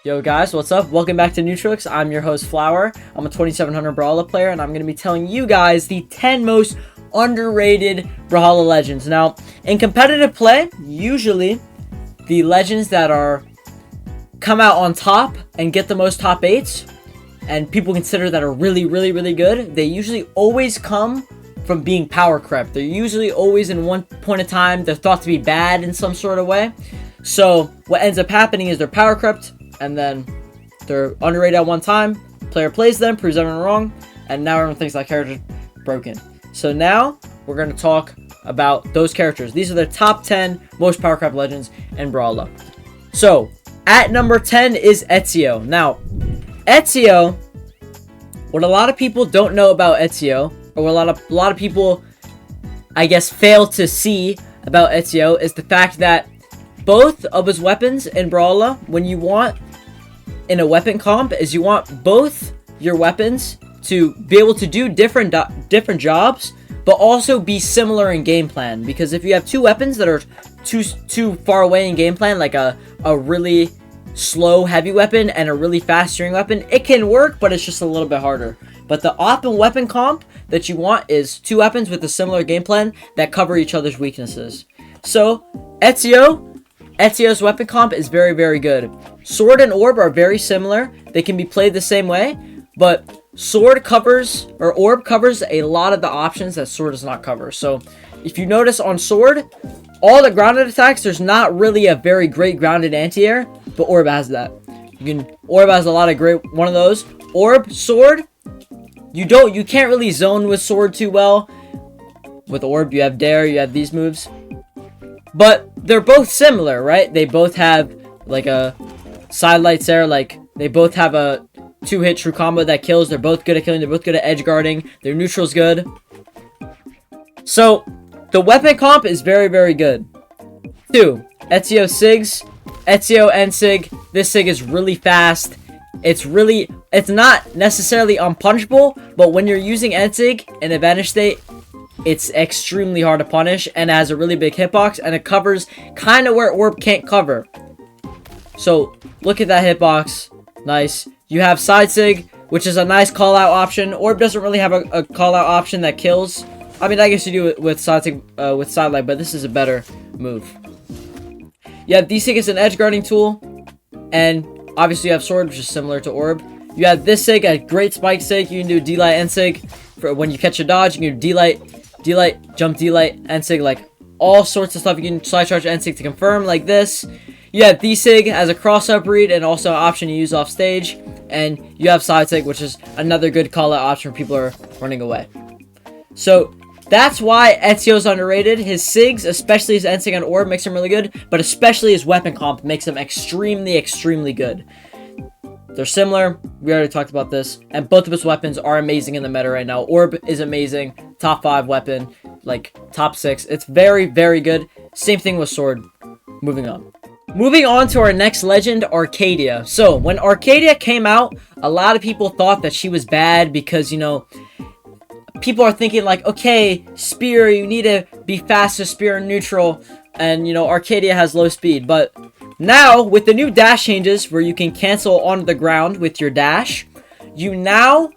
Yo guys, what's up? Welcome back to Neutrix. I'm your host Flower. I'm a 2700 Brawlhalla player, and I'm going to be telling you guys the 10 most underrated Brawlhalla legends. Now, in competitive play, usually the legends that come out on top and get the most top 8s, and people consider that are really good, they usually always come from being power crept. They're usually always in one point of time, they're thought to be bad in some sort of way. So what ends up happening is they're power crept, and then they're underrated at one time. Player plays them, proves everyone wrong, and now everyone thinks that character's broken. So now we're going to talk about those characters. These are the top 10 most power crept legends in Brawlhalla. So at number 10 is Ezio. Now, Ezio, what a lot of people don't know about Ezio, or what a lot of people, I guess, fail to see about Ezio, is the fact that both of his weapons in Brawlhalla, when you want in a weapon comp, is you want both your weapons to be able to do different jobs, but also be similar in game plan. Because if you have two weapons that are too far away in game plan, like a really slow heavy weapon and a really fast steering weapon, it can work, but it's just a little bit harder. But the optimal weapon comp that you want is two weapons with a similar game plan that cover each other's weaknesses. So Ezio's weapon comp is very good. Sword and Orb are very similar. They can be played the same way, but Orb covers a lot of the options that Sword does not cover. So if you notice on Sword, all the grounded attacks, there's not really a very great grounded anti-air, but Orb has that. Orb has a lot of great one of those. Orb, Sword, you can't really zone with Sword too well. With Orb, you have Dare, you have these moves. But they're both similar, right? They both have like a sidelights there, like they both have a 2-hit true combo that kills. They're both good at killing, they're both good at edge guarding. Their neutral's good. So the weapon comp is very good. 2. Ezio Sigs. Ezio and Sig. This Sig is really fast. It's not necessarily unpunishable, but when you're using Sig in a vanish state, it's extremely hard to punish, and it has a really big hitbox, and it covers kind of where Orb can't cover. So look at that hitbox. Nice. You have Side Sig, which is a nice call out option. Orb doesn't really have a call out option that kills. I mean, I guess you do it with Side Sig, with Sidelight, but this is a better move. You have D-Sig as an edge guarding tool, and obviously you have Sword, which is similar to Orb. You have this Sig, a great spike Sig. You can do D-Light and Sig. For when you catch a dodge, you can do D-Light, jump D-Light, and Sig, like all sorts of stuff. You can slide charge and Sig to confirm, like this. You have D-Sig as a cross-up read, and also an option you use off stage. And you have Side Sig, which is another good call-out option when people are running away. So that's why Ezio's underrated. His Sigs, especially his N-Sig on Orb, makes him really good, but especially his weapon comp makes him extremely good. They're similar. We already talked about this. And both of his weapons are amazing in the meta right now. Orb is amazing. Top 5 weapon. Like, top 6. It's very good. Same thing with Sword. Moving on. Moving on to our next legend, Arcadia. So, when Arcadia came out, a lot of people thought that she was bad because, you know, people are thinking like, okay, Spear, you need to be fast to Spear and neutral. And, you know, Arcadia has low speed. But now, with the new dash changes where you can cancel onto the ground with your dash, you now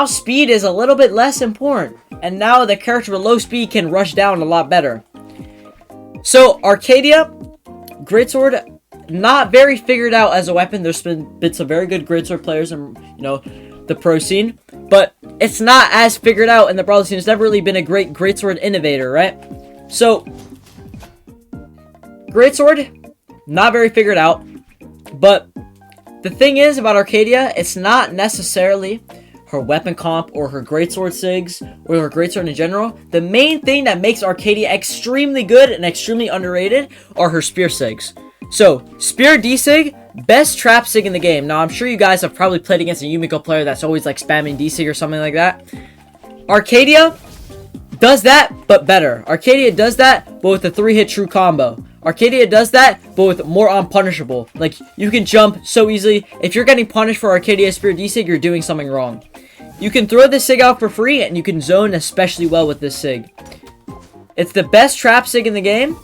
speed is a little bit less important. And now the character with low speed can rush down a lot better. So, Arcadia, Greatsword, not very figured out as a weapon. There's been some very good Greatsword players in, you know, the pro scene. But it's not as figured out in the Brawlhalla scene. It's never really been a great Greatsword innovator, right? So, Greatsword, not very figured out, but the thing is about Arcadia, it's not necessarily her weapon comp or her Greatsword Sigs or her Greatsword in general. The main thing that makes Arcadia extremely good and extremely underrated are her Spear Sigs. So, Spear D-Sig, best trap Sig in the game. Now, I'm sure you guys have probably played against a Yumiko player that's always like spamming D-Sig or something like that. Arcadia does that, but better. Arcadia does that, but with a 3-hit true combo. Arcadia does that, but with more unpunishable. Like, you can jump so easily. If you're getting punished for Arcadia Spear D-Sig, you're doing something wrong. You can throw this Sig out for free, and you can zone especially well with this Sig. It's the best trap Sig in the game,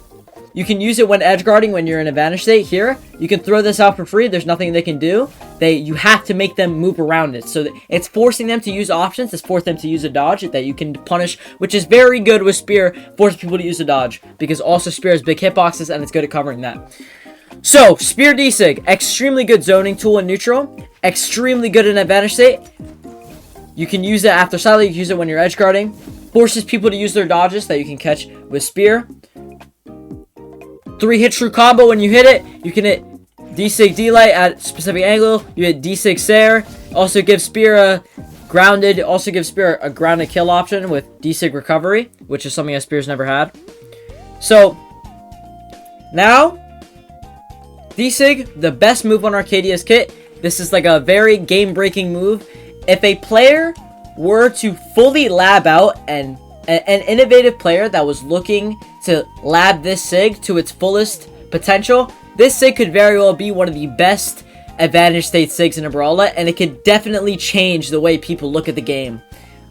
You can use it when edge guarding when you're in advantage state. Here, you can throw this out for free. There's nothing they can do. You have to make them move around it. So it's forcing them to use options. It's forcing them to use a dodge that you can punish, which is very good with Spear. Force people to use a dodge because also Spear has big hitboxes and it's good at covering that. So, Spear D-Sig, extremely good zoning tool in neutral. Extremely good in advantage state. You can use it after silent. You can use it when you're edge guarding. Forces people to use their dodges that you can catch with Spear. 3 hit true combo. When you hit it, you can hit D-Sig D-Light at specific angle. You hit D-Sig Sair. Also gives Spear a grounded. Also gives Spear a grounded kill option with D-Sig recovery, which is something that Spear's never had. So now D-Sig, the best move on Arcadia's kit. This is like a very game-breaking move. If a player were to fully lab out and an innovative player that was looking to lab this SIG to its fullest potential, this SIG could very well be one of the best advantage state SIGs in a Brawlhalla, and it could definitely change the way people look at the game.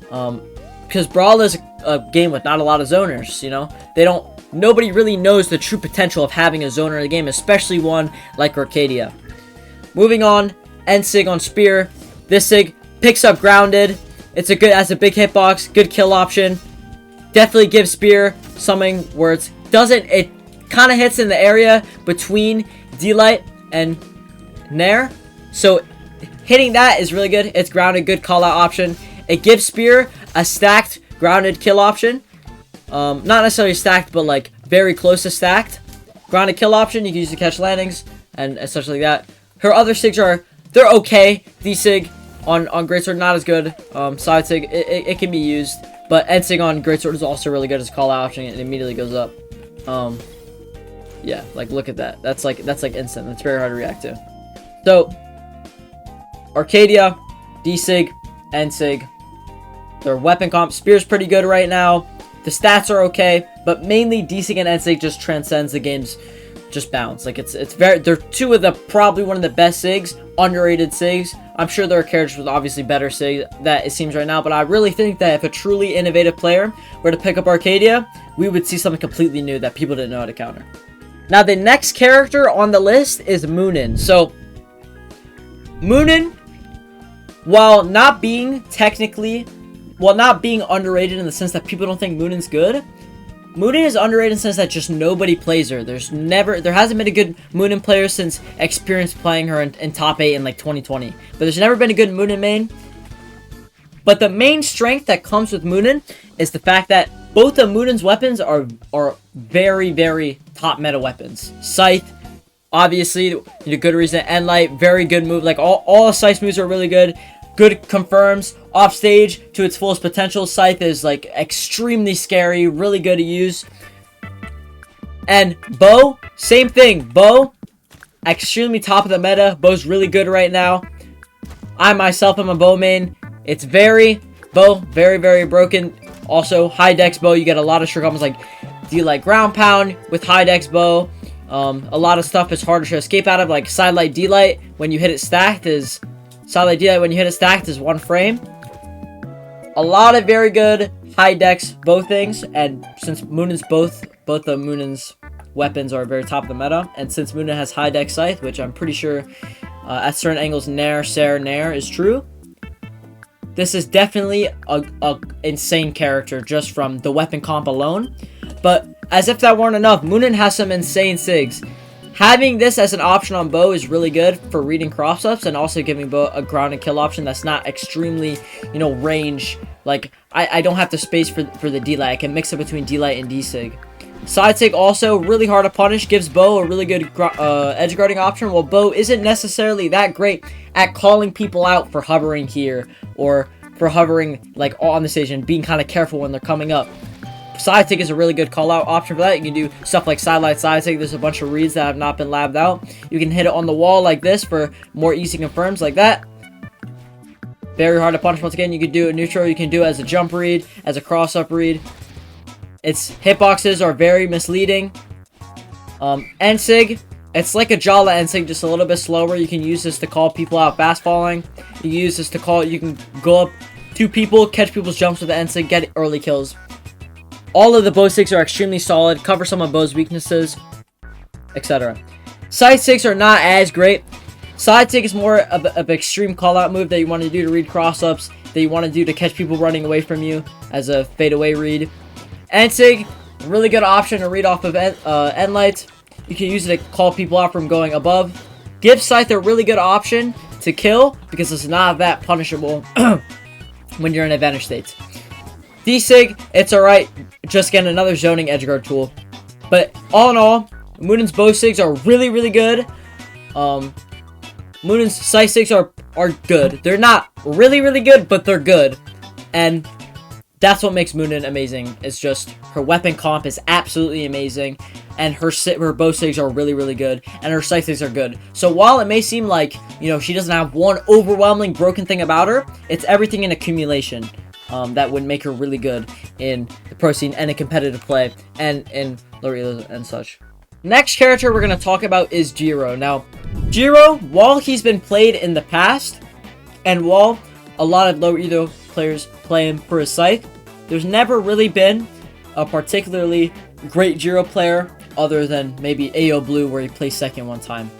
Because Brawlhalla is a game with not a lot of zoners, you know? Nobody really knows the true potential of having a zoner in the game, especially one like Arcadia. Moving on, End SIG on Spear. This SIG picks up grounded. It's has a big hitbox, good kill option. Definitely gives Spear something where it kind of hits in the area between D-Light and Nair. So hitting that is really good. It's grounded, good call out option. It gives Spear a stacked grounded kill option. Not necessarily stacked, but like very close to stacked. Grounded kill option, you can use to catch landings and such like that. Her other SIGs they're okay. D-Sig on Greatsword, not as good. Side SIG, it can be used. But End SIG on Greatsword is also really good as a call out option. It immediately goes up. Yeah, like look at that. That's like instant. That's very hard to react to. So Arcadia, D-Sig, End SIG. Their weapon comp. Spear's pretty good right now. The stats are okay, but mainly D-Sig and End SIG just transcends the game's just bounds. Like they're two of the probably one of the best SIGs, underrated SIGs. I'm sure there are characters with obviously better SIG that it seems right now, but I really think that if a truly innovative player were to pick up Arcadia, we would see something completely new that people didn't know how to counter. Now the next character on the list is Munin. So Munin, while not being underrated in the sense that people don't think Munin's good, Munin is underrated in the sense that just nobody plays her. There hasn't been a good Munin player since Experience playing her in top 8 in like 2020. But there's never been a good Munin main. But the main strength that comes with Munin is the fact that both of Munin's weapons are very, very top meta weapons. Scythe, obviously, a good reason. Endlight, very good move. Like all Scythe's moves are really good. Good confirms off stage to its fullest potential. Scythe is like extremely scary, really good to use. And Bow, same thing. Bow, extremely top of the meta. Bow's really good right now. I myself am a Bow main. It's very very broken. Also high dex Bow, you get a lot of short combos like D-Light ground pound with high dex Bow. A lot of stuff is harder to escape out of, like sidelight D-Light when you hit it stacked is. Solid idea when you hit it stacked is 1 frame. A lot of very good high dex both things, and since Munin's both of Munin's weapons are very top of the meta, and since Munin has high dex Scythe, which I'm pretty sure at certain angles Nair, Sair, Nair is true, this is definitely a insane character just from the weapon comp alone. But as if that weren't enough, Munin has some insane SIGs. Having this as an option on Bow is really good for reading cross-ups and also giving Bow a ground and kill option that's not extremely, range. Like, I don't have to space for the D-Light. I can mix it between D-Light and D-Sig. Side Sig also really hard to punish, gives Bow a really good edge guarding option, while Bow isn't necessarily that great at calling people out for hovering here or for hovering like on the stage and being kind of careful when they're coming up. Side Sig is a really good call out option for that. You can do stuff like sidelight side Sig. There's a bunch of reads that have not been labbed out. You can hit it on the wall like this for more easy confirms like that. Very hard to punish once again. You can do it neutral. You can do it as a jump read, as a cross up read. Its hitboxes are very misleading. End Sig, it's like a Jala End Sig, just a little bit slower. You can use this to call people out fast falling. You can use this to you can go up 2 people, catch people's jumps with the End Sig, get early kills. All of the Bow Sigs are extremely solid, cover some of Bow's weaknesses. etc. Side Sigs are not as great. Side Sig is more of an extreme call-out move that you want to do to read cross-ups, that you want to do to catch people running away from you as a fadeaway read. End Sig, really good option to read off of end light. You can use it to call people out from going above. Give Scythe a really good option to kill because it's not that punishable when you're in advantage states. D-Sig, it's alright, just getting another zoning edgeguard tool. But all in all, Munin's bow Sigs are really, really good. Munin's Scythe Sigs are good. They're not really, really good, but they're good. And that's what makes Munin amazing. It's just her weapon comp is absolutely amazing. And her bow Sigs are really, really good. And her Scythe Sigs are good. So while it may seem like, you know, she doesn't have one overwhelming broken thing about her, it's everything in accumulation that would make her really good in the pro scene and in competitive play and in lower elos and such. Next character we're going to talk about is Jiro. Now, Jiro, while he's been played in the past, and while a lot of lower elo players play him for his Scythe, there's never really been a particularly great Jiro player other than maybe AO Blue where he placed second one time.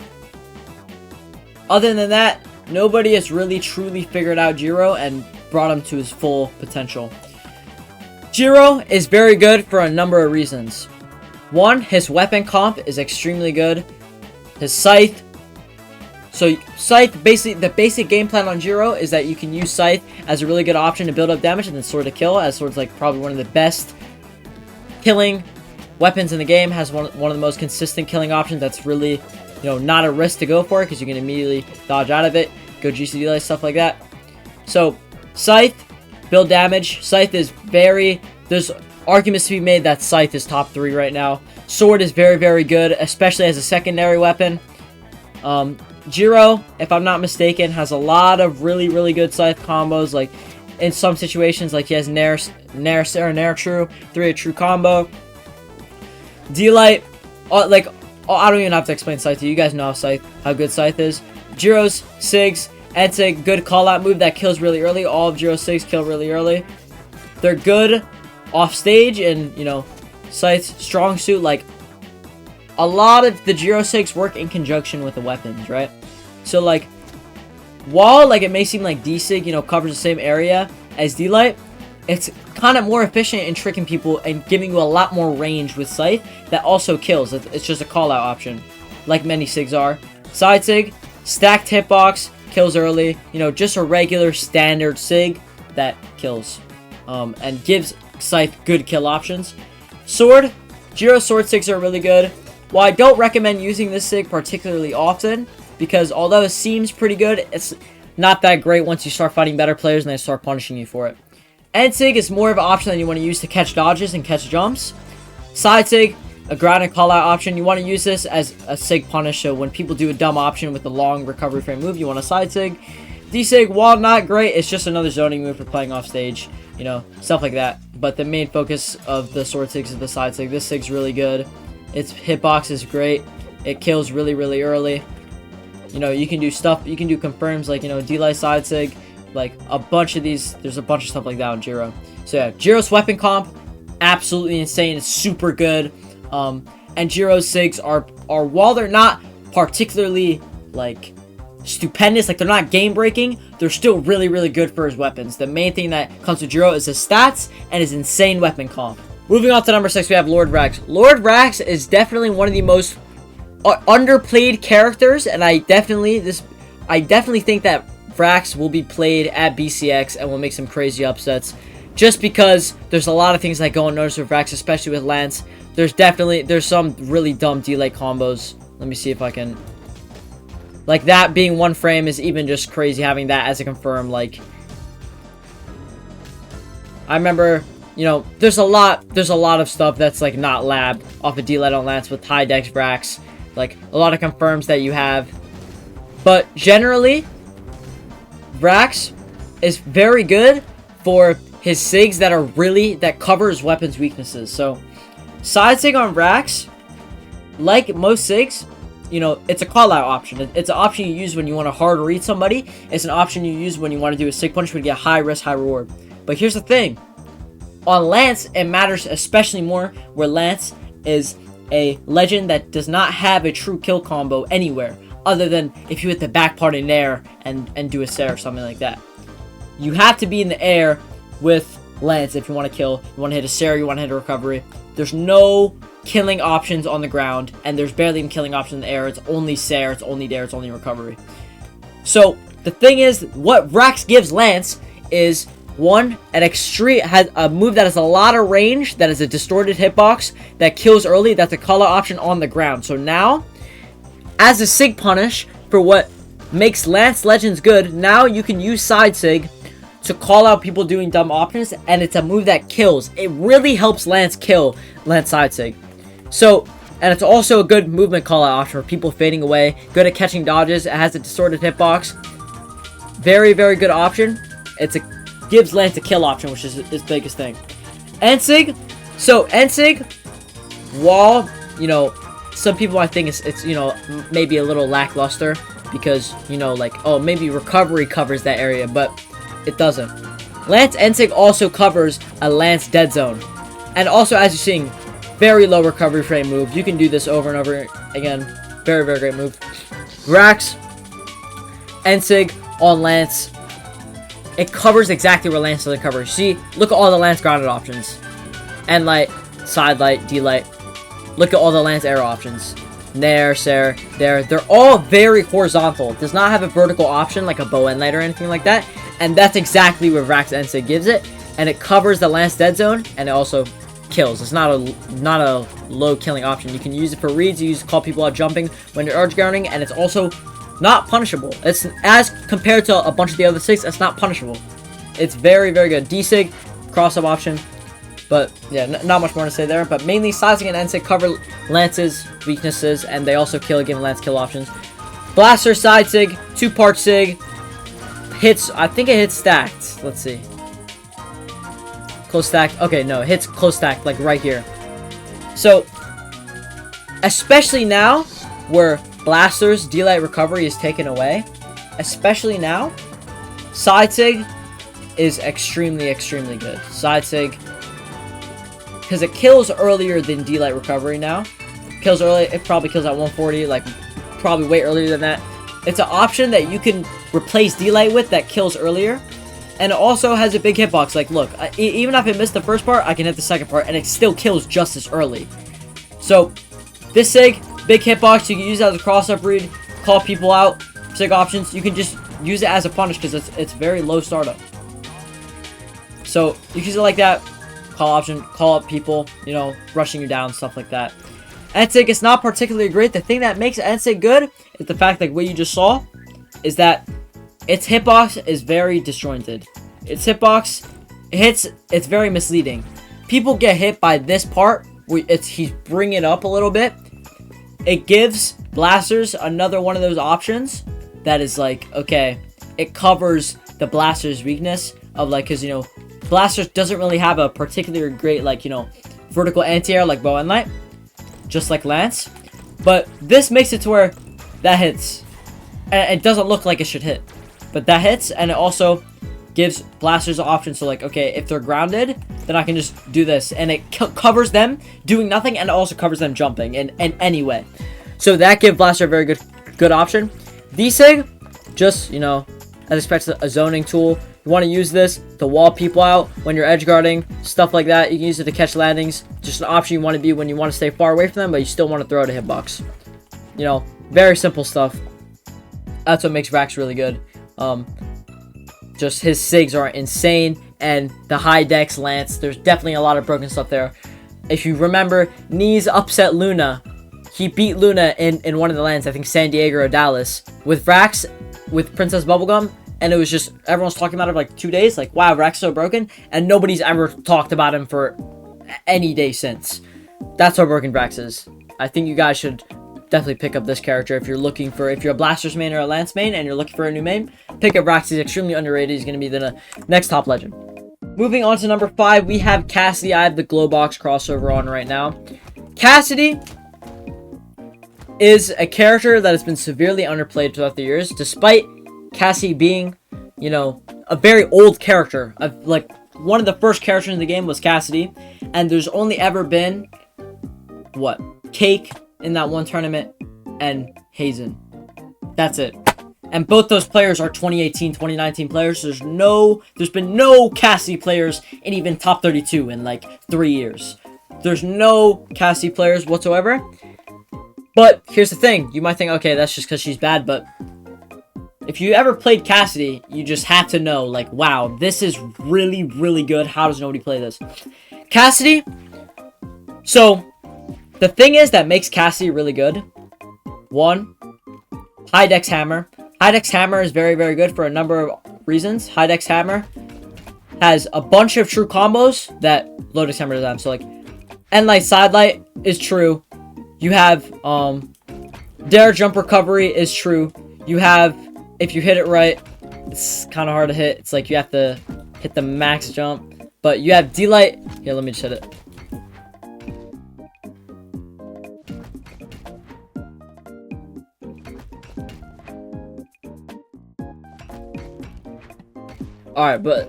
Other than that, nobody has really truly figured out Jiro and brought him to his full potential. Jiro is very good for a number of reasons. One, his weapon comp is extremely good. His Scythe. So Scythe, basically, the basic game plan on Jiro is that you can use Scythe as a really good option to build up damage and then Sword to kill, as Sword's like probably one of the best killing weapons in the game. Has one of the most consistent killing options that's really, you know, not a risk to go for because you can immediately dodge out of it, go GCD light, stuff like that. So Scythe, build damage. Scythe is very, there's arguments to be made that Scythe is top 3 right now. Sword is very, very good, especially as a secondary weapon. Jiro, if I'm not mistaken, has a lot of really, really good Scythe combos. Like, in some situations, like he has Nair True, 3 a true combo. D-Light, like, I don't even have to explain Scythe to you. You guys know how good Scythe is. Jiro's Sigs, it's a good call-out move that kills really early. All of Jiro's Sigs kill really early. They're good off stage, and, you know, Scythe's strong suit, like, a lot of the Jiro Sigs work in conjunction with the weapons, right? So, like, while, like, it may seem like D-Sig, you know, covers the same area as D-Light, it's kind of more efficient in tricking people and giving you a lot more range with Scythe that also kills. It's just a call-out option, like many Sigs are. Side Sig, stacked hitbox, kills early, you know, just a regular standard Sig that kills, and gives Scythe good kill options. Sword, Jiro Sword Sigs are really good. While I don't recommend using this Sig particularly often, because although it seems pretty good, it's not that great once you start fighting better players and they start punishing you for it. End Sig is more of an option that you want to use to catch dodges and catch jumps. Side Sig, a ground and call out option. You want to use this as a Sig punish, so when people do a dumb option with a long recovery frame move, you want a Side Sig. D-Sig, while not great, it's just another zoning move for playing off stage, you know, stuff like that. But the main focus of the Sword Sigs is the Side Sig. This Sig's really good. Its hitbox is great. It kills really, really early. You know, you can do stuff, you can do confirms like, you know, D-Light Side Sig, like a bunch of these, there's a bunch of stuff like that on Jiro. So yeah, Jiro's weapon comp, absolutely insane. It's super good. And Jiro's Sigs are while they're not particularly, like, stupendous, like they're not game-breaking, they're still really, really good for his weapons. The main thing that comes with Jiro is his stats and his insane weapon comp. Moving on to number 6, we have Lord Vraxx. Lord Vraxx is definitely one of the most underplayed characters, and I definitely think that Vraxx will be played at BCX and will make some crazy upsets, just because there's a lot of things that go unnoticed with Vraxx, especially with Lance. There's some really dumb delay combos. Let me see if I can, like that being one frame is even just crazy, having that as a confirm. Like, I remember, you know, there's a lot of stuff that's like not labbed off of D-Light on Lance with high dex Vraxx, like a lot of confirms that you have. But generally, Vraxx is very good for his Sigs that covers weapons weaknesses. So Side Sig on Vraxx, like most Sigs, you know, it's a call out option. It's an option you use when you want to hard read somebody. It's an option you use when you want to do a Sig punch when you get high risk, high reward. But here's the thing. On Lance, it matters especially more, where Lance is a legend that does not have a true kill combo anywhere, other than if you hit the back part in air and do a Sarah or something like that. You have to be in the air with Lance if you want to kill. You want to hit a Sarah, you want to hit a recovery. There's no killing options on the ground, and there's barely even killing options in the air. It's only Sarah, it's only dare, it's only recovery. So the thing is, what Vraxx gives Lance is one, has a move that has a lot of range, that is a distorted hitbox, that kills early, that's a color option on the ground. So now, as a Sig punish for what makes Lance Legends good, now you can use Side Sig to call out people doing dumb options, and it's a move that kills. It really helps Lance kill Lance Side Sig. So, and it's also a good movement call out option for people fading away, good at catching dodges, it has a distorted hitbox. Very, very good option. Gives Lance a kill option, which is his biggest thing. Ensig, so Ensig, while, you know, some people might think it's, you know, maybe a little lackluster, because, you know, like, oh, maybe recovery covers that area, but it doesn't. Lance Ensig also covers a Lance dead zone. And also, as you're seeing, very low recovery frame move. You can do this over and over again. Very, very great move. Vraxx, Ensig on Lance. It covers exactly where Lance doesn't cover. See, look at all the Lance grounded options. And light, side light, D-light. Look at all the Lance arrow options. There, Sarah, there. They're all very horizontal. It does not have a vertical option like a bow and light or anything like that. And that's exactly where Vraxx Ensig gives it. And it covers the Lance dead zone, and it also kills. It's not a low killing option. You can use it for reads. You use to call people out jumping when you're edge guarding, and it's also not punishable. It's, as compared to a bunch of the other Sigs, it's not punishable. It's very, very good. D-Sig, cross-up option. But, yeah, not much more to say there. But mainly, Sizing and Ensig cover Lance's weaknesses, and they also kill, giving Lance kill options. Blaster, Side Sig, two-part Sig. Hits, I think it hits stacked. Let's see. Close stacked. Okay, no, it hits close stacked, like right here. So, especially now, where Blaster's D-Light recovery is taken away, especially now, Side Sig is extremely, extremely good. Side Sig, because it kills earlier than D-Light recovery now. Kills early, it probably kills at 140, like, probably way earlier than that. It's an option that you can replace D-Light with that kills earlier. And it also has a big hitbox. Like, look, even if I miss the first part, I can hit the second part, and it still kills just as early. So, this Sig, big hitbox, you can use it as a cross-up read, call people out, Sig options. You can just use it as a punish because it's very low startup. So, you can use it like that, call option, call up people, you know, rushing you down, stuff like that. Ensig is not particularly great. The thing that makes Ensig good is the fact that what you just saw is that its hitbox is very disjointed. Its hitbox hits, it's very misleading. People get hit by this part where he's bringing it up a little bit. It gives Blasters another one of those options that is like, okay, it covers the Blaster's weakness of like, because, you know, Blasters doesn't really have a particularly great, like, you know, vertical anti-air like Bow and Light, just like Lance. But this makes it to where that hits. And it doesn't look like it should hit. But that hits, and it also gives Blasters an option. So, like, okay, if they're grounded, then I can just do this. And it covers them doing nothing, and it also covers them jumping in any way. So that gives Blaster a very good option. D-Sig, just, you know, as expected, a zoning tool. You want to use this to wall people out when you're edge guarding, stuff like that. You can use it to catch landings. Just an option you want to be when you want to stay far away from them, but you still want to throw out a hitbox. You know, very simple stuff. That's what makes Vraxx really good. Just his Sigs are insane, and the high dex Lance, there's definitely a lot of broken stuff there. If you remember, Knees upset Luna. He beat Luna in one of the lands, I think San Diego or Dallas, with Vraxx, with Princess Bubblegum, and it was just, everyone's talking about it for like 2 days, like, wow, Vraxx is so broken, and nobody's ever talked about him for any day since. That's how broken Vraxx is. I think you guys should definitely pick up this character if you're looking for, if you're a Blasters main or a Lance main and you're looking for a new main, pick up Vraxx. He's extremely underrated. He's going to be the next top legend. Moving on to number 5, we have Cassidy. I have the glow box crossover on right now. Cassidy is a character that has been severely underplayed throughout the years, despite Cassidy being, you know, a very old character. Like, one of the first characters in the game was Cassidy, and there's only ever been, what, Cake in that one tournament, and Hazen. That's it. And both those players are 2018, 2019 players. There's been no Cassidy players in even top 32 in like 3 years. There's no Cassidy players whatsoever. But here's the thing. You might think, okay, that's just because she's bad. But if you ever played Cassidy, you just have to know, like, wow, this is really, really good. How does nobody play this? Cassidy. So, the thing is that makes Cassidy really good. One, high dex hammer. High dex hammer is very, very good for a number of reasons. High dex hammer has a bunch of true combos that low dex hammer doesn't have. So, like, end light, side light is true. You have, dare jump recovery is true. You have, if you hit it right, it's kind of hard to hit. It's like you have to hit the max jump. But you have D-light. Here, let me just hit it. Alright, but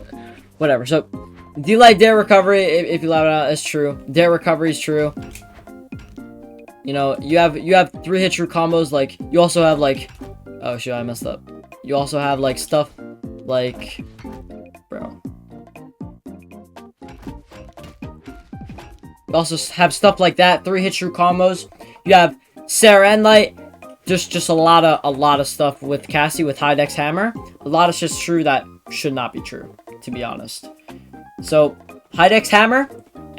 whatever. So, D-light dare recovery, if you allow it out, is true. Dare recovery is true. You know, you have 3-hit true combos. Like, you also have, like, oh shit, I messed up. You also have, like, stuff like, bro. You also have stuff like that. 3-hit true combos. You have Sarah and Light. Just a lot of stuff with Cassie with high dex hammer. A lot is just true that should not be true, to be honest. So high dex hammer,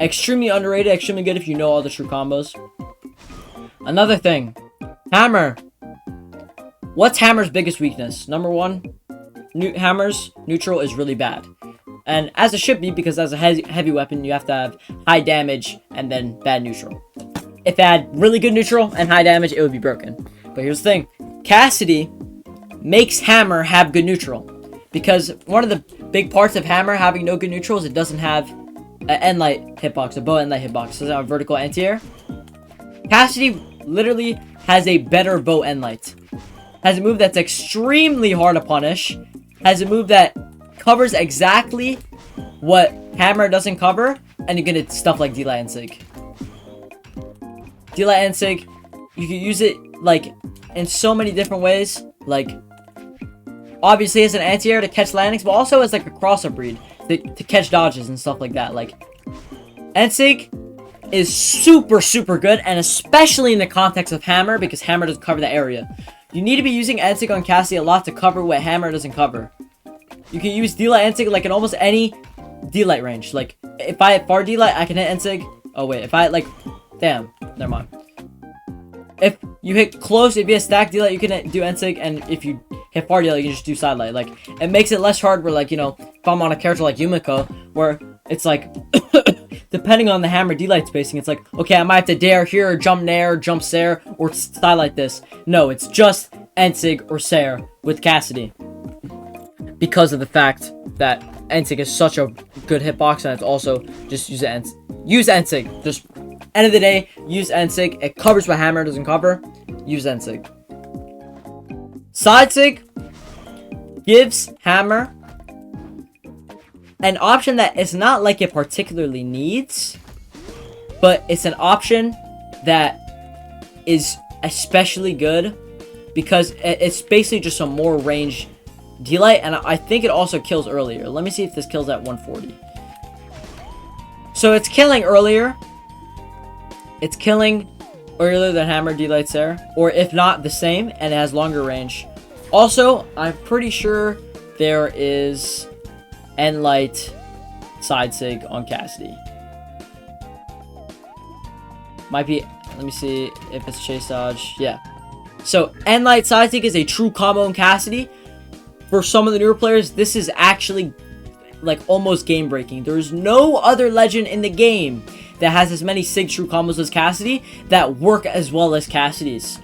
extremely underrated, extremely good if you know all the true combos. Another thing, hammer. What's hammer's biggest weakness? Number one, hammer's neutral is really bad. And as it should be, because as a heavy weapon, you have to have high damage and then bad neutral. If it had really good neutral and high damage, it would be broken. But here's the thing. Cassidy makes hammer have good neutral. Because one of the big parts of hammer having no good neutral is it doesn't have an end light hitbox, a bow end light hitbox. It doesn't have a vertical anti-air. Cassidy literally has a better bow end light. Has a move that's extremely hard to punish. Has a move that covers exactly what hammer doesn't cover. And you get stuff like D-Light and Sig. D-Light and Sig, you can use it like in so many different ways. Like, obviously as an anti-air to catch landings, but also as like a crossover read to catch dodges and stuff like that. Like, Ensig is super, super good, and especially in the context of hammer, because hammer doesn't cover the area. You need to be using Ensig on Cassie a lot to cover what hammer doesn't cover. You can use D-Light Ensig like in almost any D-Light range. Like, if I hit far D-Light, I can hit Ensig. Oh wait, if I like, damn, never mind. If you hit close, if you hit stack D-Light, you can do Ensig, and if you hit far D-Light, you can just do side light. Like, it makes it less hard where, like, you know, if I'm on a character like Yumiko, where it's like, depending on the hammer D-Light spacing, it's like, okay, I might have to dare here, or jump nair, jump Sair, or side light this. No, it's just Ensig or Sair with Cassidy. Because of the fact that Ensig is such a good hitbox, and it's also just use Ensig. Just end of the day, use Ensig. It covers what hammer doesn't cover. Use Ensig. Side Sig gives hammer an option that it's not like it particularly needs, but it's an option that is especially good because it's basically just a more range D-Light, and I think it also kills earlier. Let me see if this kills at 140. So it's killing earlier. It's killing earlier than hammer D-Light Sair, or if not the same, and it has longer range. Also, I'm pretty sure there is end light side sig on Cassidy. Might be, let me see if it's chase dodge. Yeah. So end light side sig is a true combo in Cassidy. For some of the newer players, this is actually like almost game breaking. There's no other legend in the game that has as many sig true combos as Cassidy that work as well as Cassidy's.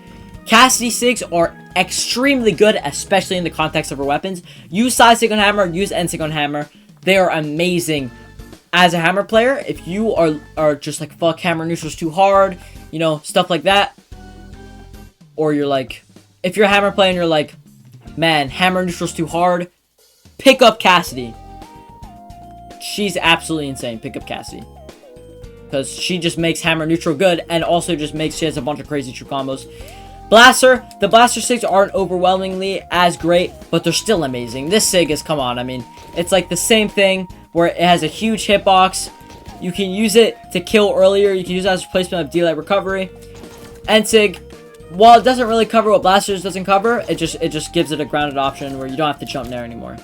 Cassidy sigs are extremely good, especially in the context of her weapons. Use side sig on hammer, use end sig on hammer. They are amazing as a hammer player. If you are just like, fuck, hammer neutral's too hard, you know, stuff like that. Or you're like, if you're a hammer player and you're like, man, hammer neutral's too hard, pick up Cassidy. She's absolutely insane. Pick up Cassidy. because she just makes hammer neutral good, and also just makes, she has a bunch of crazy true combos. Blaster, the Blaster SIGs aren't overwhelmingly as great, but they're still amazing. This SIG is, come on, I mean, it's like the same thing where it has a huge hitbox. You can use it to kill earlier. You can use it as a replacement of D-Light Recovery. And SIG, while it doesn't really cover what Blasters doesn't cover, it just gives it a grounded option where you don't have to jump there anymore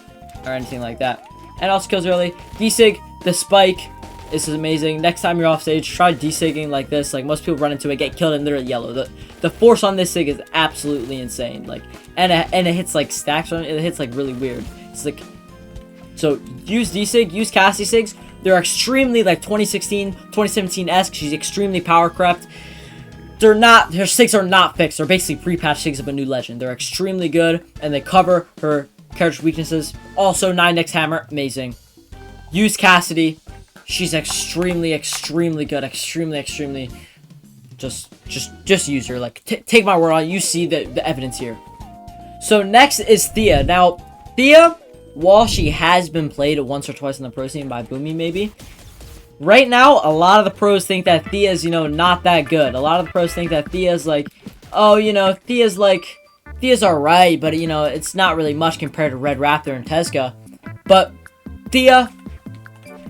or anything like that. And also kills early. D-Sig, the spike, this is amazing. Next time you're off stage, try D-Sigging like this. Like, most people run into it, get killed, and literally yellow. The force on this SIG is absolutely insane. Like, and it hits like stacks on it. It hits like really weird. It's like, so use D-Sig, use Cassidy SIGs. They're extremely like 2016, 2017-esque. She's extremely power crept. They're not, her SIGs are not fixed. They're basically pre-patched SIGs of a new legend. They're extremely good, and they cover her character weaknesses. Also, 9x hammer, amazing. Use Cassidy. She's extremely good. Extremely. Just use her. Like, take my word on it. You see the evidence here. So next is Thea. Now, Thea, while she has been played once or twice in the pro scene by Boomy, maybe, right now, a lot of the pros think that Thea's, you know, not that good. A lot of the pros think that Thea's like, oh, you know, Thea's alright, but, you know, it's not really much compared to Red Raptor and Tesca. But Thea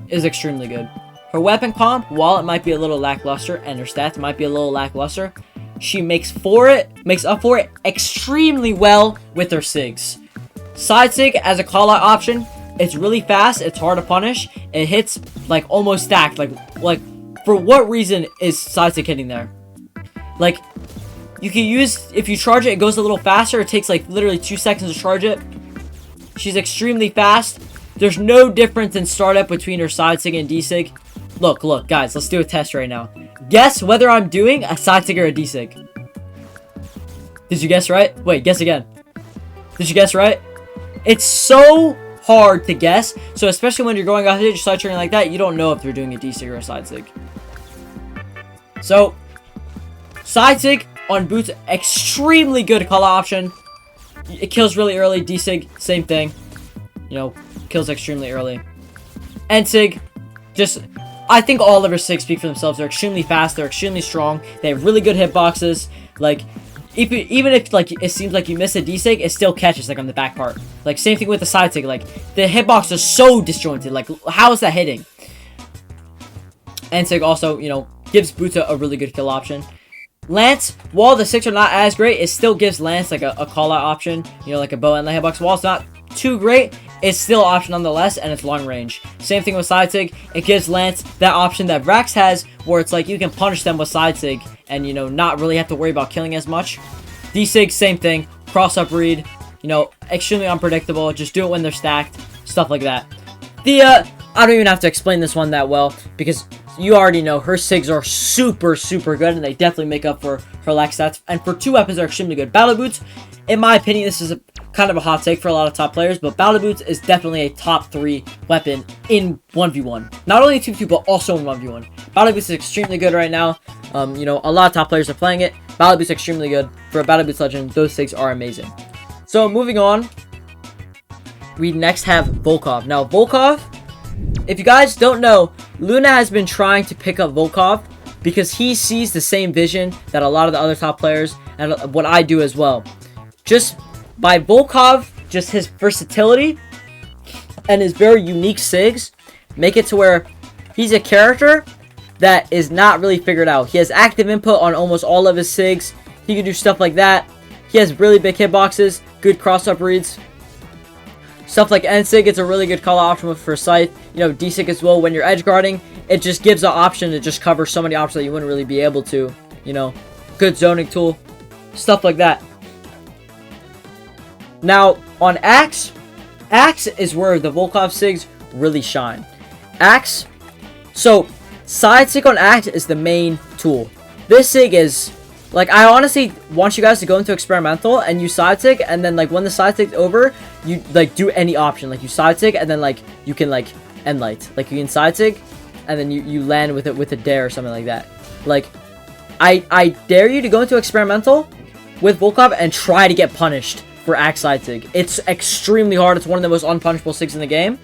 is extremely good. Her weapon comp, while it might be a little lackluster, and her stats might be a little lackluster, she makes up for it extremely well with her SIGs. Side SIG as a call-out option, it's really fast, it's hard to punish, it hits like almost stacked. Like for what reason is side SIG hitting there? Like, you can use, if you charge it, it goes a little faster. It takes like literally 2 seconds to charge it. She's extremely fast. There's no difference in startup between her side SIG and D-Sig. Look, guys, let's do a test right now. Guess whether I'm doing a side SIG or a D-Sig. Did you guess right? Wait, guess again. Did you guess right? It's so hard to guess. So especially when you're going off stage, side triggering like that, you don't know if you're doing a D-Sig or a side SIG. So, side SIG on boots, extremely good call option. It kills really early. D-Sig, same thing. You know, kills extremely early. And SIG, just, I think all of her SIGs speak for themselves. They're extremely fast. They're extremely strong. They have really good hitboxes. Like, even if like it seems like you miss a D-Sig, it still catches like on the back part. Like, same thing with the side SIG. Like, the hitbox is so disjointed. Like, how is that hitting? And SIG also, you know, gives Boots a really good kill option. Lance, while the SIGs are not as great, it still gives Lance like a call-out option. You know, like a bow and the hitbox. While it's not too great, it's still an option nonetheless, and it's long range. Same thing with side SIG. It gives Lance that option that Vraxx has, where it's like you can punish them with side SIG, and, you know, not really have to worry about killing as much. D-Sig, same thing. Cross-up read, you know, extremely unpredictable. Just do it when they're stacked. Stuff like that. Thea, I don't even have to explain this one that well, because you already know her SIGs are super good, and they definitely make up for her lack stats. And for 2 weapons, they're extremely good. Battle Boots, in my opinion, this is kind of a hot take for a lot of top players, but Battle Boots is definitely a top 3 weapon in 1v1. Not only 2v2, but also in 1v1. Battle Boots is extremely good right now. You know, a lot of top players are playing it. Battle Boots is extremely good. For a Battle Boots legend, those SIGs are amazing. So, moving on, we next have Volkov. Now, Volkov, if you guys don't know, Luna has been trying to pick up Volkov because he sees the same vision that a lot of the other top players, and what I do as well. Just by Volkov, just his versatility and his very unique SIGs make it to where he's a character that is not really figured out. He has active input on almost all of his SIGs. He can do stuff like that. He has really big hitboxes, good cross-up reads. Stuff like N-Sig, it's a really good call option for Scythe. You know, D-Sig as well. When you're edge guarding, it just gives an option to just cover so many options that you wouldn't really be able to. You know, good zoning tool. Stuff like that. Now, on Axe is where the Volkov SIGs really shine. Axe, so side SIG on Axe is the main tool. This SIG is, like, I honestly want you guys to go into experimental and use side SIG, and then, like, when the side SIG's over, you, like, do any option. Like, you side SIG, and then, like, you can, like, end light. Like, you can side SIG, and then you land with it with a dare or something like that. Like, I dare you to go into experimental with Volkov and try to get punished for Axe side SIG. It's extremely hard. It's one of the most unpunishable SIGs in the game.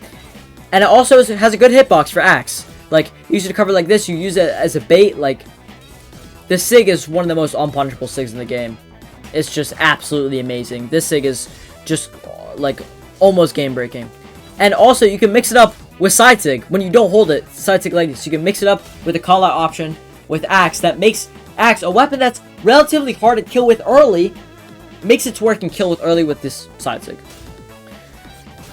And it also has a good hitbox for Axe. Like, you use it to cover like this, you use it as a bait. Like, this SIG is one of the most unpunishable SIGs in the game. It's just absolutely amazing. This SIG is just, like, almost game-breaking. And also, you can mix it up with side SIG. When you don't hold it, side SIG like this. You can mix it up with a call-out option with Axe. That makes Axe a weapon that's relatively hard to kill with early. Makes it to where it can kill with early with this side SIG.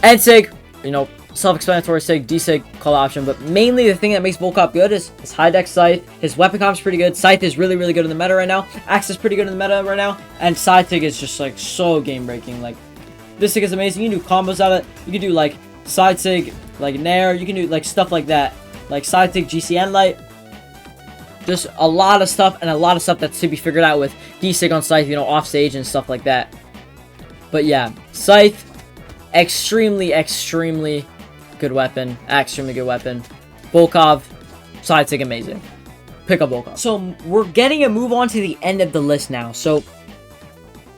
And SIG, you know, self-explanatory SIG, D-SIG, call option, but mainly the thing that makes Volkov good is his high dex Scythe, his weapon comp's pretty good, Scythe is really, really good in the meta right now, Axe is pretty good in the meta right now, and side SIG is just, like, so game-breaking. Like, this SIG is amazing. You can do combos out of it, you can do, like, side SIG, like, Nair, you can do, like, stuff like that, like, side SIG, GCN Light, just a lot of stuff, and a lot of stuff that's to be figured out with D-SIG on Scythe, you know, off stage and stuff like that. But yeah, Scythe, extremely good weapon. Extremely good weapon. Volkov, side SIG amazing. Pick up Volkov. So we're getting a move on to the end of the list now. So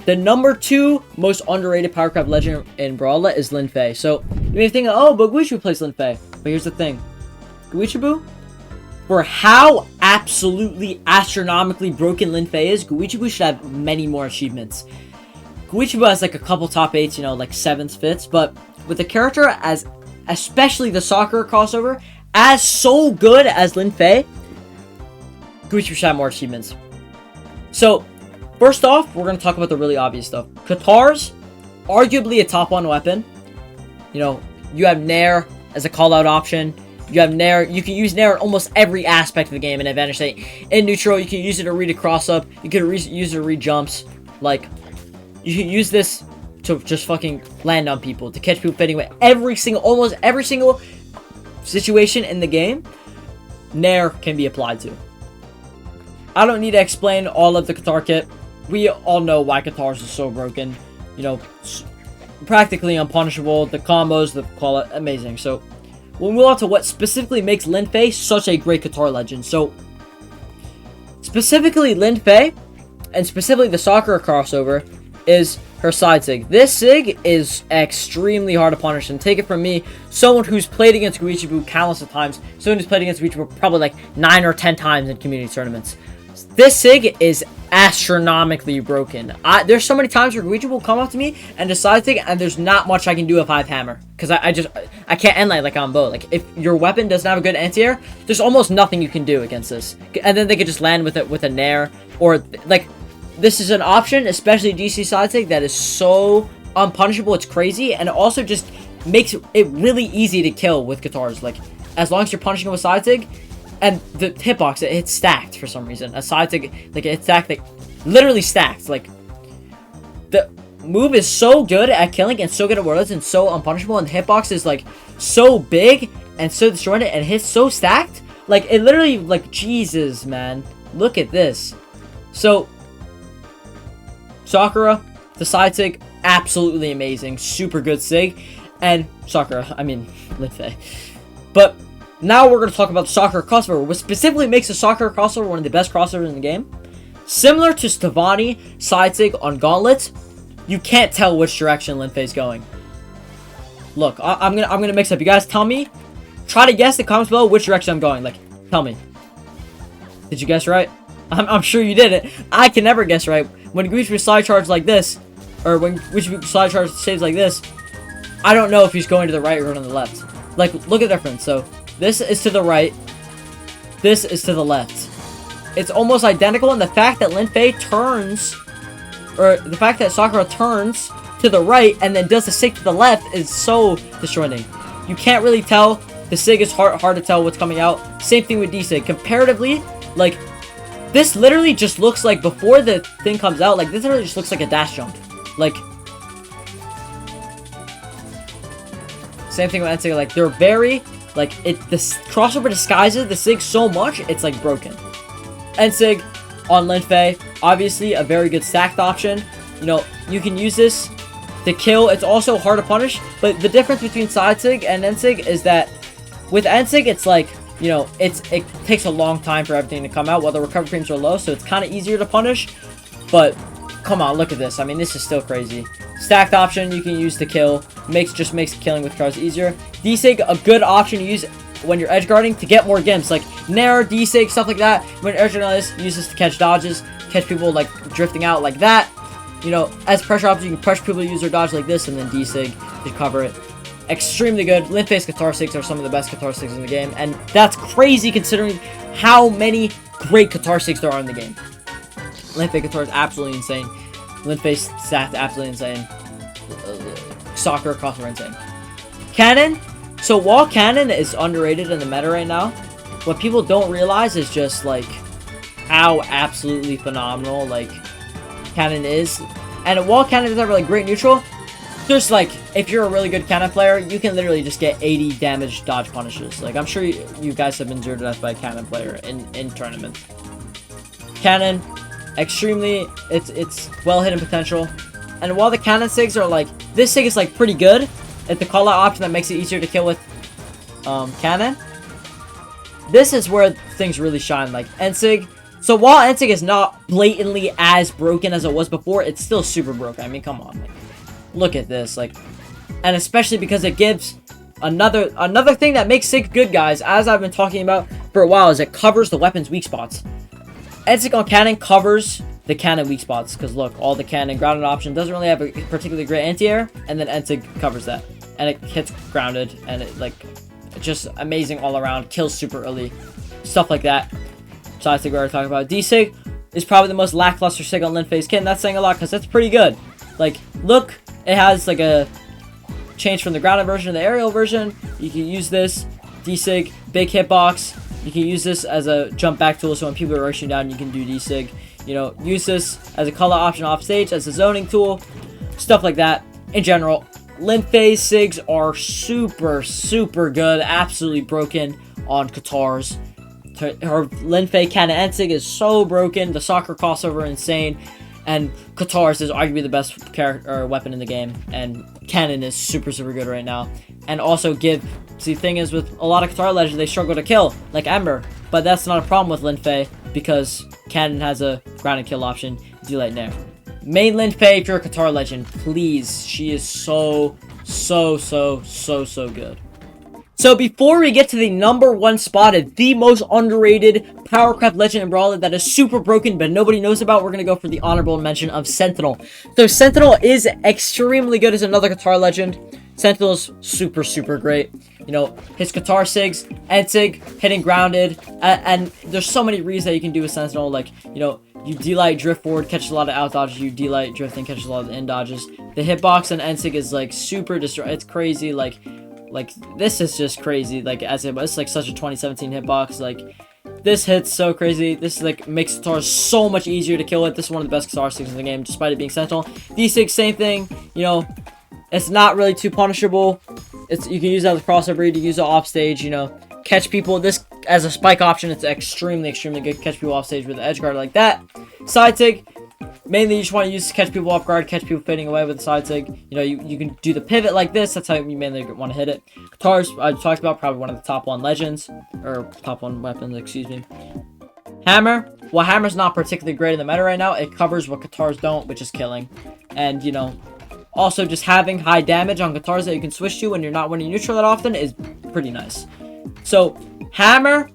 the number 2 most underrated Powercraft legend in Brawlhalla is Lin Fei. So you may think, oh, but Guichibu plays Lin Fei. But here's the thing. Guichibu, for how absolutely astronomically broken Lin Fei is, Guichibu should have many more achievements. Guichibu has like a couple top 8s, you know, like 7s, 5s, but with the character as, especially the soccer crossover, as so good as Lin Fei, Guichibu should have more achievements. So, first off, we're going to talk about the really obvious stuff. Katar's arguably a top 1 weapon. You know, you have Nair as a call-out option. You have Nair. You can use Nair in almost every aspect of the game in Advantage State. In neutral, you can use it to read a cross-up. You can use it to read jumps. Like, you can use this to just fucking land on people, to catch people fading away. Almost every single situation in the game, Nair can be applied to. I don't need to explain all of the Katar kit. We all know why Katar's is so broken. You know, practically unpunishable. The combos, the call it, amazing. So, we'll move on to what specifically makes Lin Fei such a great Katar legend. So, specifically Lin Fei, and specifically the Sakura crossover, is her side SIG. This SIG is extremely hard to punish, and take it from me, someone who's played against Guichibu countless of times, someone who's played against Guichibu probably like 9 or 10 times in community tournaments. This SIG is astronomically broken. There's so many times where Guichibu will come up to me and decide SIG, and there's not much I can do if I have hammer, because I can't end like on bow. Like, if your weapon doesn't have a good anti-air, there's almost nothing you can do against this, and then they could just land with it with a Nair, or like, this is an option, especially DC side SIG, that is so unpunishable, it's crazy, and it also just makes it really easy to kill with Katars. Like, as long as you're punishing with side SIG, and the hitbox, it's stacked for some reason. A side SIG, like, it's stacked, like, literally stacked. Like, the move is so good at killing and so good at warlords and so unpunishable, and the hitbox is, like, so big and so disjointed and hits so stacked. Like, it literally, like, Jesus, man. Look at this. So, Sakura, the side SIG, absolutely amazing. Super good SIG. And Sakura, I mean, Lin Fei. But now we're going to talk about the Sakura crossover, what specifically makes the Sakura crossover one of the best crossovers in the game. Similar to Stevani side SIG on Gauntlets, you can't tell which direction Lin Fei's going. Look, I'm gonna mix up. You guys tell me. Try to guess in the comments below which direction I'm going. Like, tell me. Did you guess right? I'm sure you didn't. I can never guess right. When Guichibu slide charge like this, or when Guichibu slide charge saves like this, I don't know if he's going to the right or on the left. Like, look at the difference. So, this is to the right. This is to the left. It's almost identical, and the fact that Lin Fei turns, or the fact that Sakura turns to the right and then does the SIG to the left is so disjointing. You can't really tell. The SIG is hard to tell what's coming out. Same thing with D-SIG. Comparatively, like, this literally just looks like, before the thing comes out, like, this literally just looks like a dash jump. Like, same thing with N-SIG. Like, they're very, like, this crossover disguises the SIG so much, it's, like, broken. N-SIG on Lin Fei, obviously a very good stacked option. You know, you can use this to kill. It's also hard to punish, but the difference between side SIG and N-SIG is that with N-SIG, it's like, you know, it takes a long time for everything to come out while the recovery frames are low, so it's kind of easier to punish. But come on, look at this. I mean, this is still crazy. Stacked option you can use to kill. Just makes killing with cards easier. D-SIG, a good option to use when you're edge guarding to get more gimps, like Nair, D-Sig, stuff like that. When you're edge guarding this, use this to catch dodges, catch people like drifting out like that. You know, as pressure option, you can pressure people to use their dodge like this, and then D-Sig to cover it. Extremely good. Lin Fei's Guitar Sigs are some of the best Guitar Sigs in the game, and that's crazy considering how many great Guitar Sigs there are in the game. Lin Fei Guitar is absolutely insane. Lin Fei's stats absolutely insane. Soccer across are insane. Cannon. So while Cannon is underrated in the meta right now, what people don't realize is just like how absolutely phenomenal like Cannon is. And while Cannon doesn't have really great neutral, just like if you're a really good Cannon player, you can literally just get 80 damage dodge punishes. Like I'm sure you guys have been zeroed to death by a Cannon player in tournaments. Cannon, extremely, it's well hidden potential. And while the Cannon Sigs are like, this Sig is like pretty good, it's the call out option that makes it easier to kill with Cannon. This is where things really shine, like N-Sig. So while N-Sig is not blatantly as broken as it was before, it's still super broken. I mean, come on, like, look at this, like, and especially because it gives another thing that makes Sig good, guys, as I've been talking about for a while, is it covers the weapon's weak spots. N-Sig on Cannon covers the Cannon weak spots, because look, all the Cannon grounded option doesn't really have a particularly great anti-air, and then N-Sig covers that, and it hits grounded, and it like just amazing all around, kills super early, stuff like that. Side Sig we already talked about. D-Sig is probably the most lackluster Sig on Lin Fei's kit, and that's saying a lot because that's pretty good. Like, look, it has like a change from the grounded version to the aerial version. You can use this. D-Sig, big hitbox. You can use this as a jump back tool, so when people are rushing down, you can do D-Sig. You know, use this as a color option off stage, as a zoning tool, stuff like that. In general, Lin Fei's Sigs are super good, absolutely broken on Katars. Her Lin Fei Cannon N-Sig is so broken, the soccer crossover insane, and Katars is arguably the best character or weapon in the game, and Cannon is super good right now. And also see, the thing is with a lot of Katar legends, they struggle to kill, like Ember, but that's not a problem with Lin Fei because Cannon has a ground and kill option, D-Light Nair. Main Lin Fei if you're a Katar legend, please. She is so good. So before we get to the #1 spotted, the most underrated Powercraft legend in Brawlhalla that is super broken but nobody knows about, we're going to go for the honorable mention of Sentinel. So Sentinel is extremely good as another Katar legend. Sentinel's super great. You know, his Katar Sigs, N-Sig, hitting grounded, and there's so many reads that you can do with Sentinel, like, you know, you D-Light drift forward, catches a lot of out dodges, you D-Light drifting, catches a lot of in dodges. The hitbox and N-Sig is like super it's crazy, like this is just crazy, like as it's like such a 2017 hitbox, like this hits so crazy. This like makes Katar so much easier to kill with. This is one of the best Katar Sigs in the game, despite it being Sentinel. D-Sig, same thing, you know, it's not really too punishable. You can use that as a crossover read, you use it off stage, you know, catch people. This as a spike option, it's extremely good. Catch people off stage with an edge guard like that. Side Sig, mainly you just want to use to catch people off guard, catch people fading away with the side Sig. You know, you can do the pivot like this. That's how you mainly want to hit it. Katars, I talked about, probably one of the top 1 legends, or top 1 weapons, excuse me. Hammer, well, Hammer's not particularly great in the meta right now. It covers what Katars don't, which is killing. And, you know, also just having high damage on Katars that you can switch to when you're not winning neutral that often is pretty nice. So, Hammer,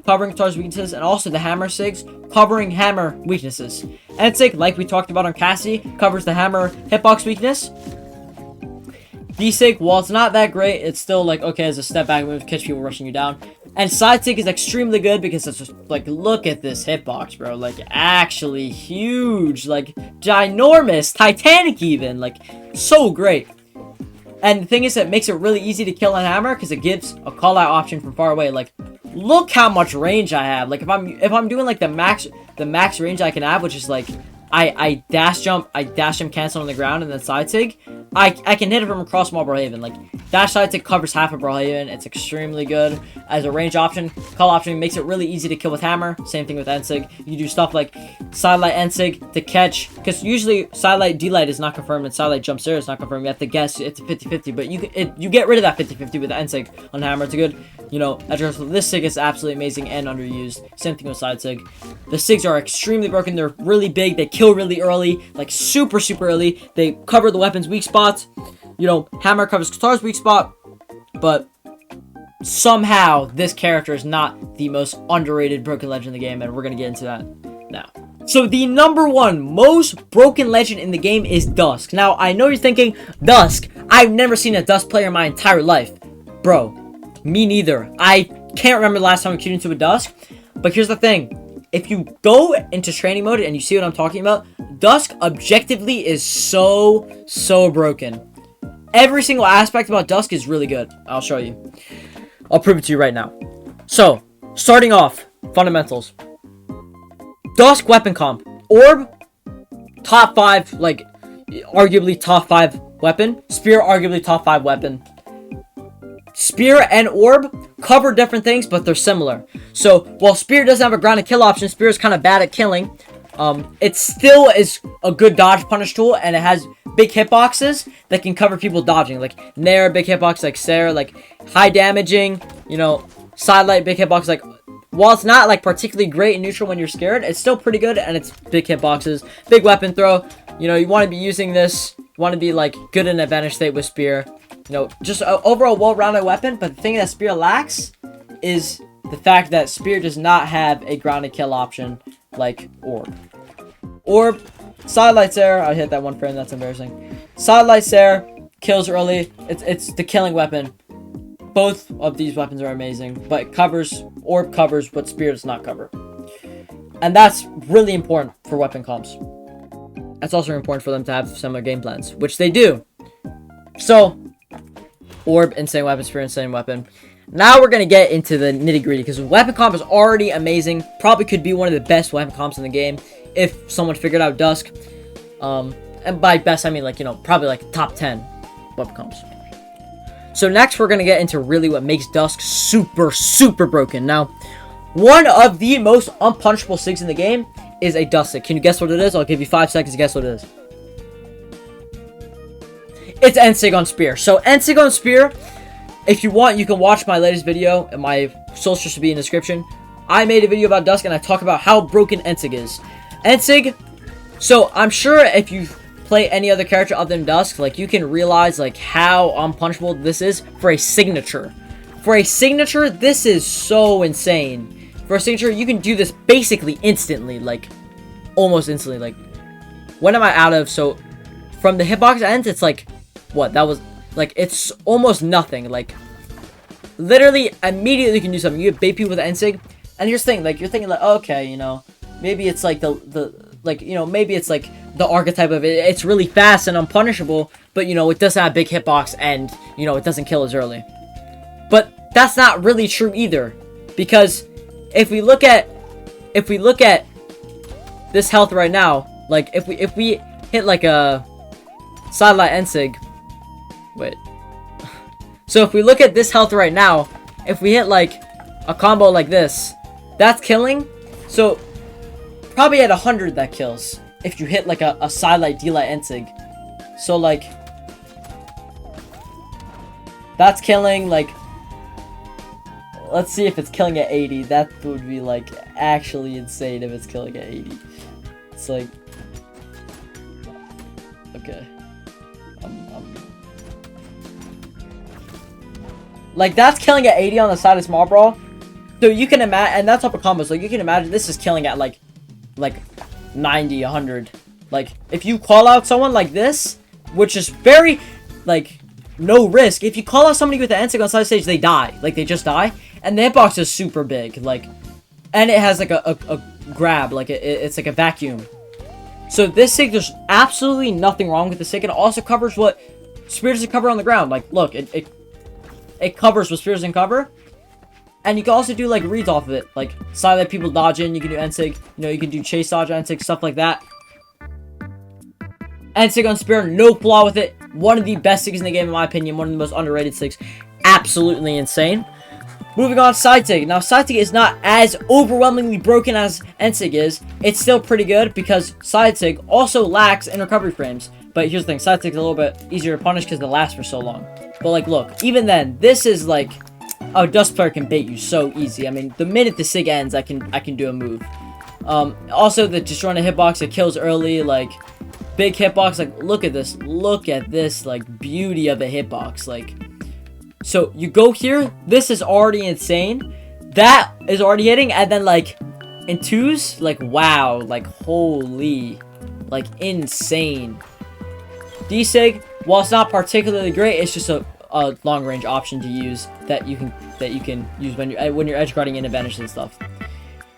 covering Katar's weaknesses, and also the Hammer Sigs, covering Hammer weaknesses. N-Sig, like we talked about on Cassidy, covers the Hammer hitbox weakness. D-Sig, while it's not that great, it's still like, okay, as a step back move, catch people rushing you down. And Side Sig is extremely good because it's just, like, look at this hitbox, bro. Like, actually huge, like, ginormous, Titanic even, like, so great. And the thing is, it makes it really easy to kill on Hammer because it gives a call-out option from far away. Like, look how much range I have. Like, if I'm doing like the max range I can have, which is like I dash jump cancel on the ground and then side sig, I can hit it from across small Brawlhaven. Like, dash side sig covers half of Brawlhaven. It's extremely good as a range option. Call option makes it really easy to kill with Hammer. Same thing with N-Sig. You can do stuff like sidelight N-Sig to catch, because usually sidelight D-Light is not confirmed and sidelight jump 0 is not confirmed. You have to guess. It's a 50-50, but you get rid of that 50-50 with N-Sig on Hammer. It's a good, you know, address. This Sig is absolutely amazing and underused. Same thing with side Sig. The Sigs are extremely broken. They're really big. They kill really early, like super early. They cover the weapon's weak spots. You know, Hammer covers Katar's weak spot, but somehow this character is not the most underrated broken legend in the game, and we're gonna get into that now. So the number 1 most broken legend in the game is Dusk. Now, I know you're thinking, Dusk, I've never seen a Dusk player in my entire life. Bro, me neither. I can't remember the last time I queued into a Dusk. But here's the thing. If you go into training mode and you see what I'm talking about, Dusk objectively is so broken. Every single aspect about Dusk is really good. I'll show you. I'll prove it to you right now. So, starting off, fundamentals. Dusk weapon comp. Orb, top 5, like, arguably top 5 weapon. Spear, arguably top 5 weapon. Spear and Orb cover different things, but they're similar. So, while Spear doesn't have a ground and kill option, Spear is kind of bad at killing. It still is a good dodge punish tool, and it has big hitboxes that can cover people dodging. Like, Nair, big hitbox, like Sarah, like, high damaging, you know, Sidelight, big hitbox, like, while it's not, like, particularly great in neutral when you're scared, it's still pretty good, and it's big hitboxes. Big weapon throw. You know, you want to be using this, you want to be, like, good in advantage state with Spear. You know, just an overall well-rounded weapon, but the thing that Spear lacks is the fact that Spear does not have a grounded kill option like Orb. Orb, Sidelight there. I hit that one frame, that's embarrassing. Sidelight there, kills early. It's the killing weapon. Both of these weapons are amazing, but it covers, Orb covers what Spear does not cover. And that's really important for weapon comps. That's also important for them to have similar game plans, which they do. So, Orb, insane weapon, Spear, insane weapon. Now we're going to get into the nitty-gritty, because weapon comp is already amazing. Probably could be one of the best weapon comps in the game if someone figured out Dusk. And by best, I mean, like, you know, probably like top 10 weapon comps. So next, we're going to get into really what makes Dusk super broken. Now, one of the most unpunishable SIGs in the game is a Dusk SIG. Can you guess what it is? I'll give you 5 seconds to guess what it is. It's N-SIG on Spear. So, N-SIG on Spear, if you want, you can watch my latest video, and my social should be in the description. I made a video about Dusk, and I talk about how broken N-SIG is. N-SIG, so I'm sure if you play any other character other than Dusk, like, you can realize, like, how unpunishable this is for a signature. For a signature, this is so insane. For a signature, you can do this basically instantly, like, almost instantly. Like, when am I out of? So, from the hitbox ends, it's like, what? That was, like, it's almost nothing. Like, literally, immediately you can do something. You have bait people with N-SIG, and you're thinking, like, okay, you know, maybe it's like like, you know, maybe it's like the archetype of it. It's really fast and unpunishable, but, you know, it doesn't have big hitbox, and, you know, it doesn't kill as early. But that's not really true either, because if we look at this health right now, like, if we hit like a Sidelight N-SIG, wait. So if we look at this health right now, if we hit like a combo like this, that's killing. So probably at 100 that kills if you hit like a Sidelight D-Light N-SIG. So like, that's killing. Like, let's see if it's killing at 80. That would be like actually insane if it's killing at 80. It's like, okay. Like, that's killing at 80 on the side of Small Brawl. So you can imagine, and that's upper combos. Like, you can imagine this is killing at like 90, 100. Like, if you call out someone like this, which is very, like, no risk. If you call out somebody with the N-SIG on side stage, they die. Like, they just die. And the hitbox is super big. Like, and it has like a grab. Like, it's like a vacuum. So this SIG, there's absolutely nothing wrong with the SIG. And it also covers what Spear doesn't cover on the ground. Like, look, it covers what Spear doesn't cover. And you can also do, like, reads off of it. Like, silent people dodge in. You can do N-SIG. You know, you can do chase dodge N-SIG, stuff like that. N-SIG on Spear, no flaw with it. One of the best SIGs in the game, in my opinion. One of the most underrated SIGs. Absolutely insane. Moving on, side SIG. Now, side SIG is not as overwhelmingly broken as N-SIG is. It's still pretty good because side SIG also lacks in recovery frames. But here's the thing. Side SIG is a little bit easier to punish because it lasts for so long. But, like, look. Even then, this is, like, a Dusk player can bait you so easy. I mean, the minute the SIG ends, I can do a move. Also, the destroying a hitbox, it kills early. Like, big hitbox. Like, look at this. Look at this, like, beauty of a hitbox. Like, So you go here. This is already insane. That is already hitting. And then like in 2s, like wow, like holy, like insane. D-Sig, while it's not particularly great, it's just a long range option to use that you can use when you're edge guarding in advantage and stuff.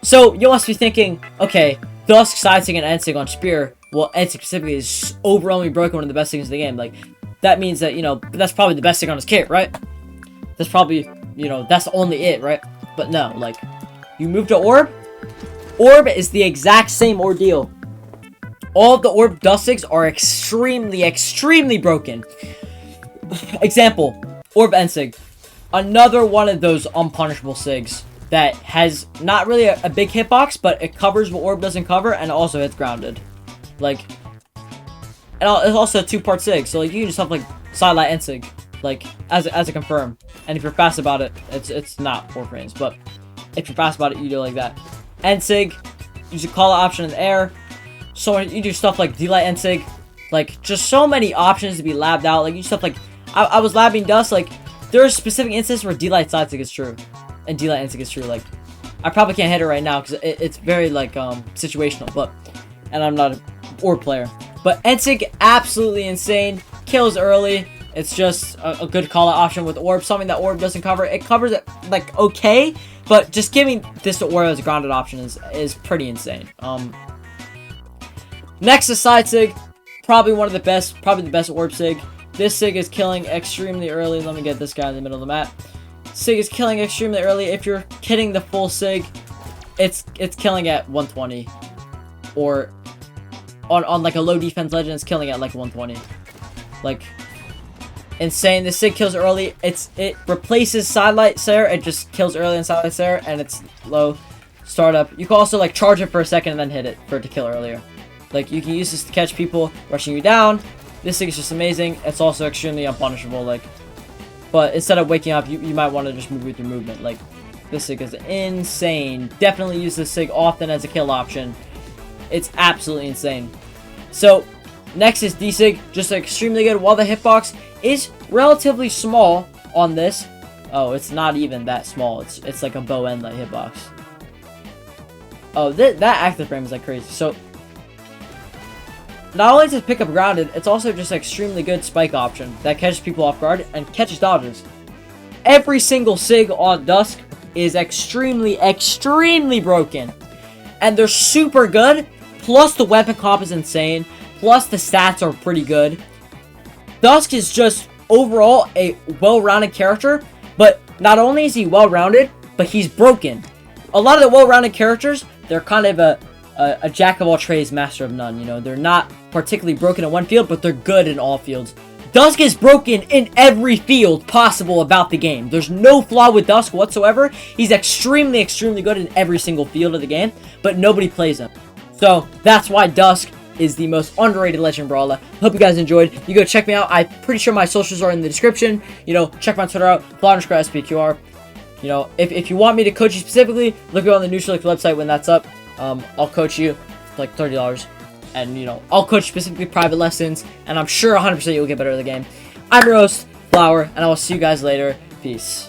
So you must be thinking, okay, Dusk, Side-Sig, and End-Sig on Spear. Well, End-Sig specifically is overwhelmingly broken, one of the best things in the game. Like, that means that, you know, that's probably the best thing on his kit, right? That's probably, you know, that's only it, right? But no, like, you move to Orb. Orb is the exact same ordeal. All of the Orb Dusk-Sigs are extremely, extremely broken. Example, Orb End-Sig. Another one of those unpunishable Sigs that has not really a big hitbox, but it covers what Orb doesn't cover, and also hits grounded. Like, and it's also a 2-part Sig, so like you can just have like Sidelight End-Sig, like as a confirm. And if you're fast about it, it's not 4 frames, but if you're fast about it, you do it like that. End-Sig, use a call option in the air. So you do stuff like D-Light End-Sig, like just so many options to be labbed out. Like you do stuff like I was labbing Dusk. Like there are specific instances where D-Light Side-Sig is true, and D-Light End-Sig is true. Like I probably can't hit it right now because it's very like situational. But and I'm not an Orb player. But End-Sig absolutely insane. Kills early. It's just a good call out option with Orb. Something that Orb doesn't cover. It covers it like okay, but just giving this to Orb as a grounded option is pretty insane. Next is Side-Sig. Probably one of the best. Probably the best Orb Sig. This Sig is killing extremely early. Let me get this guy in the middle of the map. Sig is killing extremely early. If you're hitting the full Sig, it's killing at 120. Or on like a low defense legend, it's killing at like 120. Like insane. The Sig kills early. It replaces Sidelight Sarah. It just kills early in Sidelight Sarah, and it's low startup. You can also like charge it for a second and then hit it for it to kill earlier. Like you can use this to catch people rushing you down. This Sig is just amazing. It's also extremely unpunishable. Like, but instead of waking up, you might want to just move with your movement. Like, this Sig is insane. Definitely use this Sig often as a kill option. It's absolutely insane. So, next is D-Sig. Just extremely good. While the hitbox is relatively small on this. Oh, it's not even that small. It's like a bow end light hitbox. Oh, that active frame is like crazy. So, not only does it pick up grounded, it's also just an extremely good spike option that catches people off guard and catches dodges. Every single Sig on Dusk is extremely, extremely broken. And they're super good, plus the weapon comp is insane, plus the stats are pretty good. Dusk is just overall a well-rounded character, but not only is he well-rounded, but he's broken. A lot of the well-rounded characters, they're kind of a jack of all trades, master of none. You know, they're not particularly broken in one field, but they're good in all fields. Dusk is broken in every field possible about the game. There's no flaw with Dusk whatsoever. He's extremely, extremely good in every single field of the game, but nobody plays him. So that's why Dusk is the most underrated Legend Brawler. Hope you guys enjoyed. You go check me out. I'm pretty sure my socials are in the description. You know, check my Twitter out, _SPQR. You know, if you want me to coach you specifically, look on the Nutrix website when that's up. I'll coach you for like $30. And, you know, I'll coach specifically private lessons. And I'm sure 100% you'll get better at the game. I'm your host, Flower. And I will see you guys later. Peace.